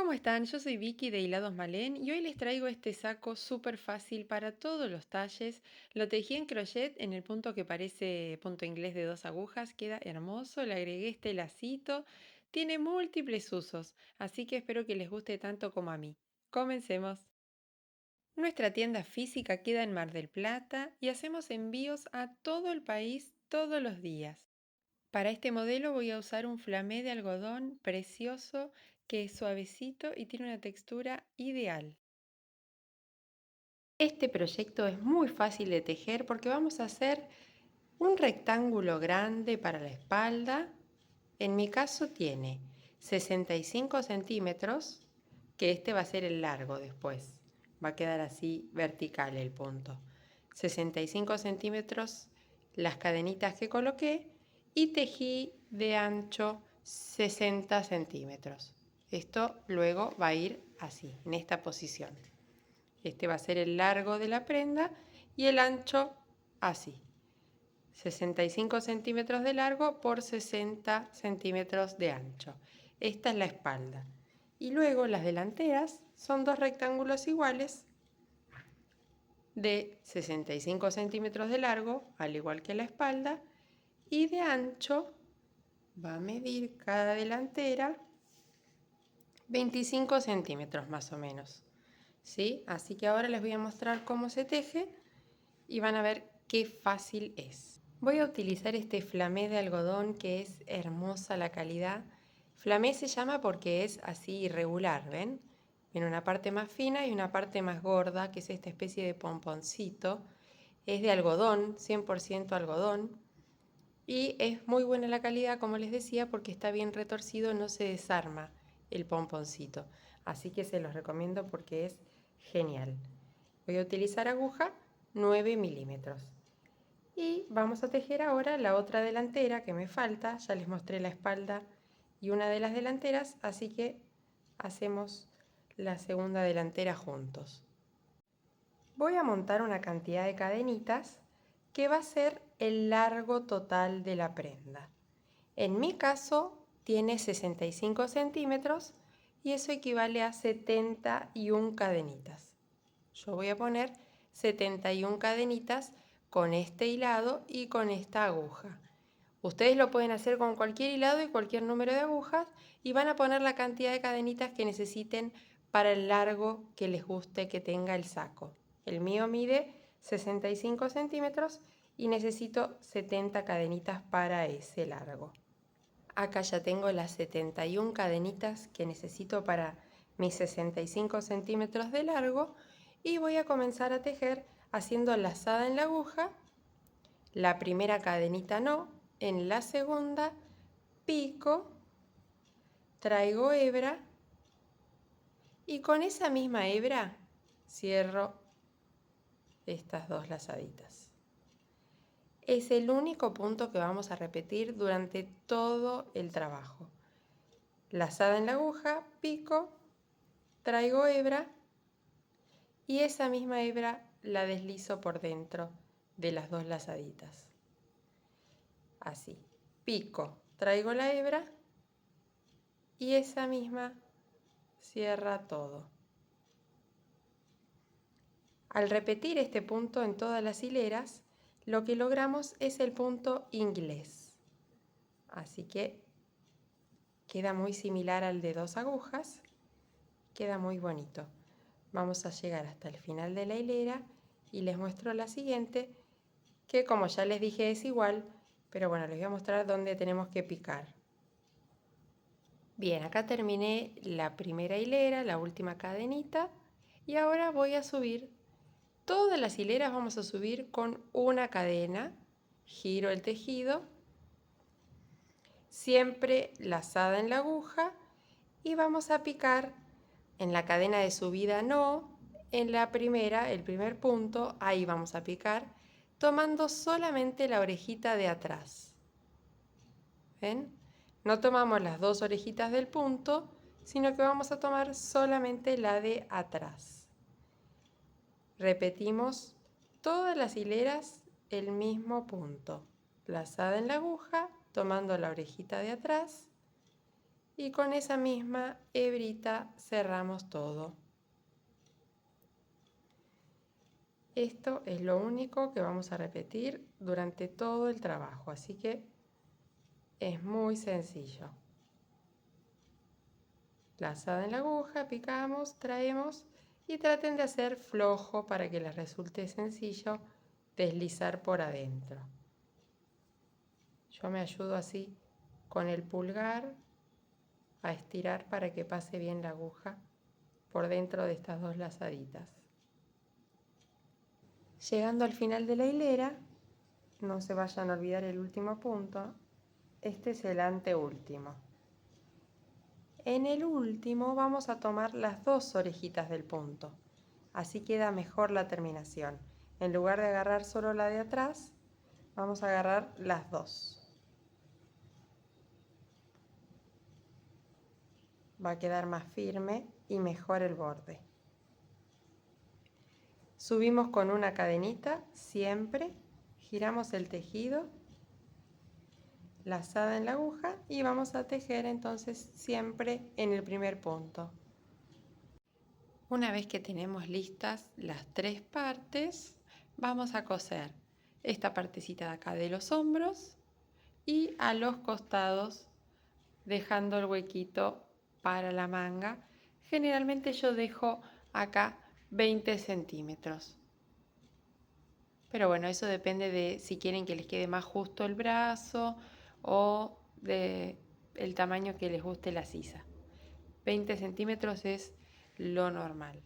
¿Cómo están? Yo soy Vicky de Hilados Malén y hoy les traigo este saco súper fácil para todos los talles. Lo tejí en crochet en el punto que parece punto inglés de 2 agujas. Queda hermoso, le agregué este lacito. Tiene múltiples usos, así que espero que les guste tanto como a mí. Comencemos. Nuestra tienda física queda en Mar del Plata y hacemos envíos a todo el país todos los días. Para este modelo voy a usar un flamé de algodón precioso que es suavecito y tiene una textura ideal. Este proyecto es muy fácil de tejer porque vamos a hacer un rectángulo grande para la espalda. En mi caso tiene 65 centímetros, que este va a ser el largo después. Va a quedar así vertical el punto. 65 centímetros las cadenitas que coloqué y tejí de ancho 60 centímetros. Esto luego va a ir así, en esta posición. Este va a ser el largo de la prenda y el ancho así. 65 centímetros de largo por 60 centímetros de ancho. Esta es la espalda. Y luego las delanteras son dos rectángulos iguales de 65 centímetros de largo, al igual que la espalda, y de ancho va a medir cada delantera 25 centímetros más o menos. ¿Sí? Así que ahora les voy a mostrar cómo se teje y van a ver qué fácil es. Voy a utilizar este flamé de algodón que es hermosa la calidad. Flamé se llama porque es así irregular, ¿ven? Tiene una parte más fina y una parte más gorda, que es esta especie de pomponcito. Es de algodón, 100% algodón. Y es muy buena la calidad, como les decía, porque está bien retorcido, no se desarma el pomponcito. Así que se los recomiendo porque es genial. Voy a utilizar aguja 9 milímetros. Y vamos a tejer ahora la otra delantera que me falta. Ya les mostré la espalda y una de las delanteras, así que hacemos la segunda delantera juntos. Voy a montar una cantidad de cadenitas que va a ser el largo total de la prenda. En mi caso tiene 65 centímetros y eso equivale a 71 cadenitas. Yo voy a poner 71 cadenitas con este hilado y con esta aguja. Ustedes lo pueden hacer con cualquier hilado y cualquier número de agujas y van a poner la cantidad de cadenitas que necesiten para el largo que les guste que tenga el saco. El mío mide 65 centímetros y necesito 70 cadenitas para ese largo. Acá ya tengo las 71 cadenitas que necesito para mis 65 centímetros de largo y voy a comenzar a tejer haciendo lazada en la aguja. La primera cadenita no, en la segunda pico, traigo hebra y con esa misma hebra cierro estas dos lazaditas. Es el único punto que vamos a repetir durante todo el trabajo. Lazada en la aguja, pico, traigo hebra y esa misma hebra la deslizo por dentro de las dos lazaditas. Así, pico, traigo la hebra y esa misma cierra todo. Al repetir este punto en todas las hileras, lo que logramos es el punto inglés. Así que queda muy similar al de 2 agujas, queda muy bonito. Vamos a llegar hasta el final de la hilera y les muestro la siguiente, que como ya les dije es igual, pero bueno, les voy a mostrar dónde tenemos que picar. Bien, acá terminé la primera hilera, la última cadenita, y ahora voy a subir. Todas las hileras vamos a subir con una cadena, giro el tejido, siempre lazada en la aguja y vamos a picar en la cadena de subida no, en la primera, el primer punto, ahí vamos a picar, tomando solamente la orejita de atrás. ¿Ven? No tomamos las dos orejitas del punto, sino que vamos a tomar solamente la de atrás. Repetimos todas las hileras el mismo punto. Lazada en la aguja, tomando la orejita de atrás y con esa misma hebrita cerramos todo. Esto es lo único que vamos a repetir durante todo el trabajo, así que es muy sencillo. Lazada en la aguja, picamos, traemos y traten de hacer flojo para que les resulte sencillo deslizar por adentro. Yo me ayudo así con el pulgar a estirar para que pase bien la aguja por dentro de estas dos lazaditas. Llegando al final de la hilera, no se vayan a olvidar el último punto, este es el anteúltimo. En el último vamos a tomar las dos orejitas del punto, así queda mejor la terminación. En lugar de agarrar solo la de atrás, vamos a agarrar las dos. Va a quedar más firme y mejor el borde. Subimos con una cadenita, siempre, giramos el tejido, lazada en la aguja y vamos a tejer entonces siempre en el primer punto. Una vez que tenemos listas las tres partes, vamos a coser esta partecita de acá de los hombros y a los costados, dejando el huequito para la manga. Generalmente yo dejo acá 20 centímetros. Pero bueno, eso depende de si quieren que les quede más justo el brazo o de el tamaño que les guste la sisa. 20 centímetros es lo normal.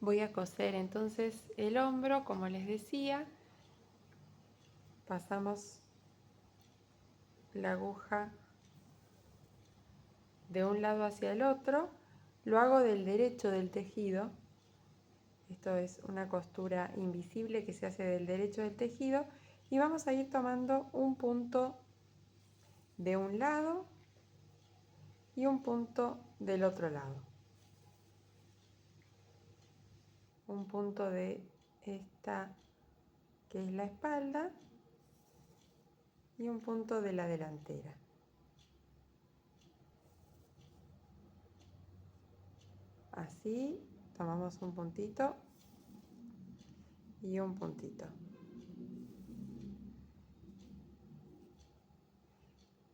Voy a coser entonces el hombro, como les decía. Pasamos la aguja de un lado hacia el otro. Lo hago del derecho del tejido. Esto es una costura invisible que se hace del derecho del tejido. Y vamos a ir tomando un punto de un lado y un punto del otro lado. Un punto de esta que es la espalda y un punto de la delantera. Así tomamos un puntito y un puntito.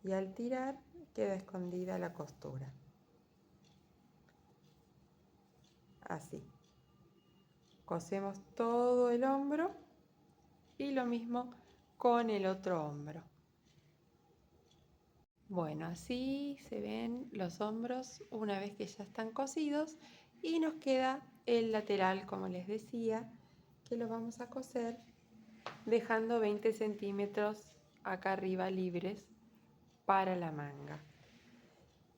Y al tirar queda escondida la costura. Así. Cosemos todo el hombro y lo mismo con el otro hombro. Bueno, así se ven los hombros una vez que ya están cosidos y nos queda el lateral, como les decía, que lo vamos a coser dejando 20 centímetros acá arriba libres para la manga.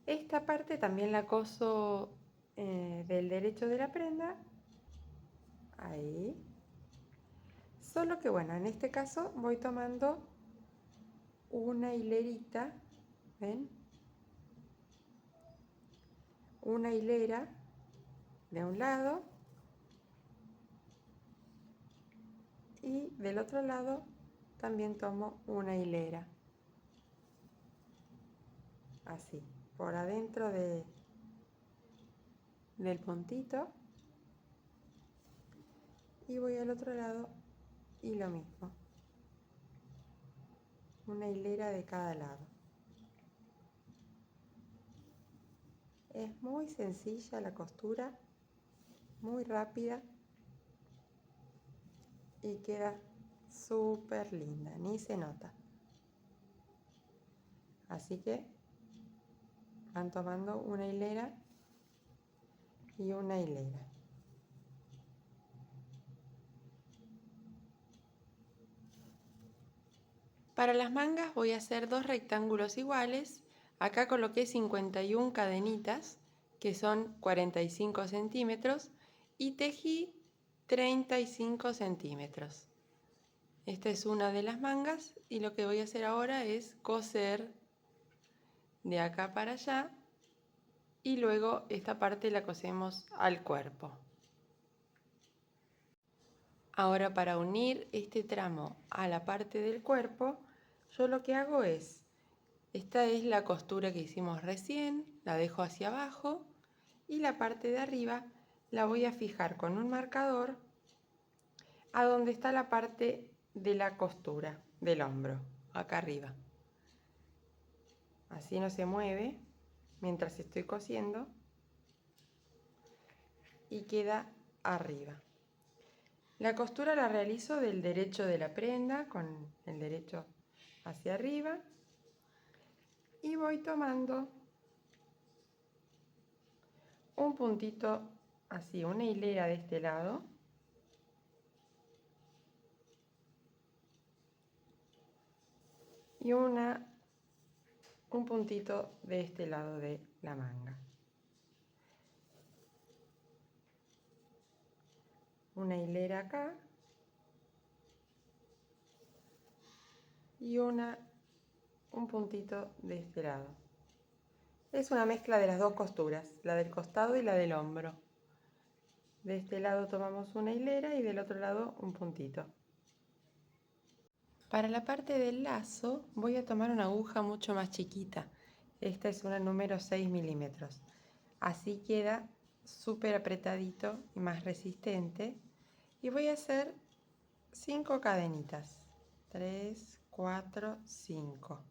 Esta parte también la coso del derecho de la prenda, ahí. Solo que bueno, en este caso voy tomando una hilerita, ¿ven? Una hilera de un lado y del otro lado también tomo una hilera. Así, por adentro del puntito y voy al otro lado y lo mismo. Una hilera de cada lado. Es muy sencilla la costura, muy rápida y queda súper linda, ni se nota. Así que van tomando una hilera y una hilera. Para las mangas voy a hacer dos rectángulos iguales. Acá coloqué 51 cadenitas, que son 45 centímetros, y tejí 35 centímetros. Esta es una de las mangas y lo que voy a hacer ahora es coser de acá para allá y luego esta parte la cosemos al cuerpo. Ahora, para unir este tramo a la parte del cuerpo, yo lo que hago es Esta es la costura que hicimos recién, la dejo hacia abajo y la parte de arriba la voy a fijar con un marcador a donde está la parte de la costura del hombro, acá arriba. Así no se mueve mientras estoy cosiendo y queda arriba. La costura la realizo del derecho de la prenda con el derecho hacia arriba y voy tomando un puntito así, una hilera de este lado y un puntito de este lado de la manga. Una hilera acá y un puntito de este lado. Es una mezcla de las dos costuras, la del costado y la del hombro. De este lado tomamos una hilera y del otro lado un puntito. Para la parte del lazo voy a tomar una aguja mucho más chiquita. Esta es una número 6 milímetros. Así queda súper apretadito y más resistente. Y voy a hacer 5 cadenitas. 3, 4, 5.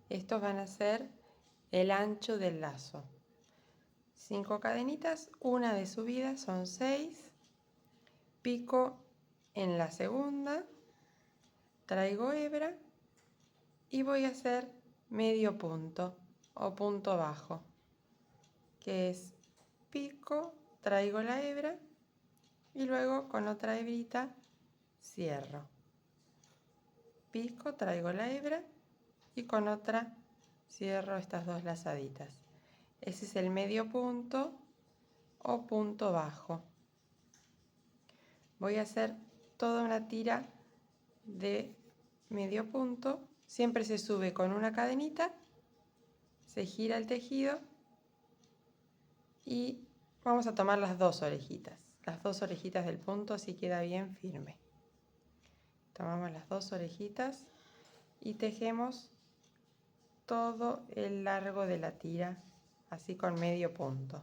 Estos van a ser el ancho del lazo. 5 cadenitas, una de subida son 6. Pico en la segunda. Traigo hebra y voy a hacer medio punto o punto bajo, que es pico, traigo la hebra y luego con otra hebrita cierro. Pico, traigo la hebra y con otra cierro estas dos lazaditas. Ese es el medio punto o punto bajo. Voy a hacer toda una tira de medio punto. Siempre se sube con una cadenita, se gira el tejido y vamos a tomar las dos orejitas del punto, así queda bien firme. Tomamos las dos orejitas y tejemos todo el largo de la tira, así con medio punto.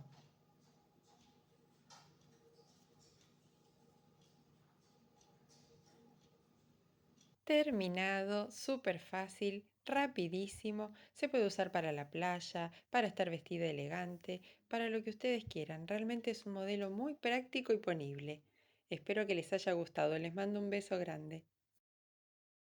Terminado, súper fácil, rapidísimo. Se puede usar para la playa, para estar vestida elegante, para lo que ustedes quieran. Realmente es un modelo muy práctico y ponible. Espero que les haya gustado. Les mando un beso grande.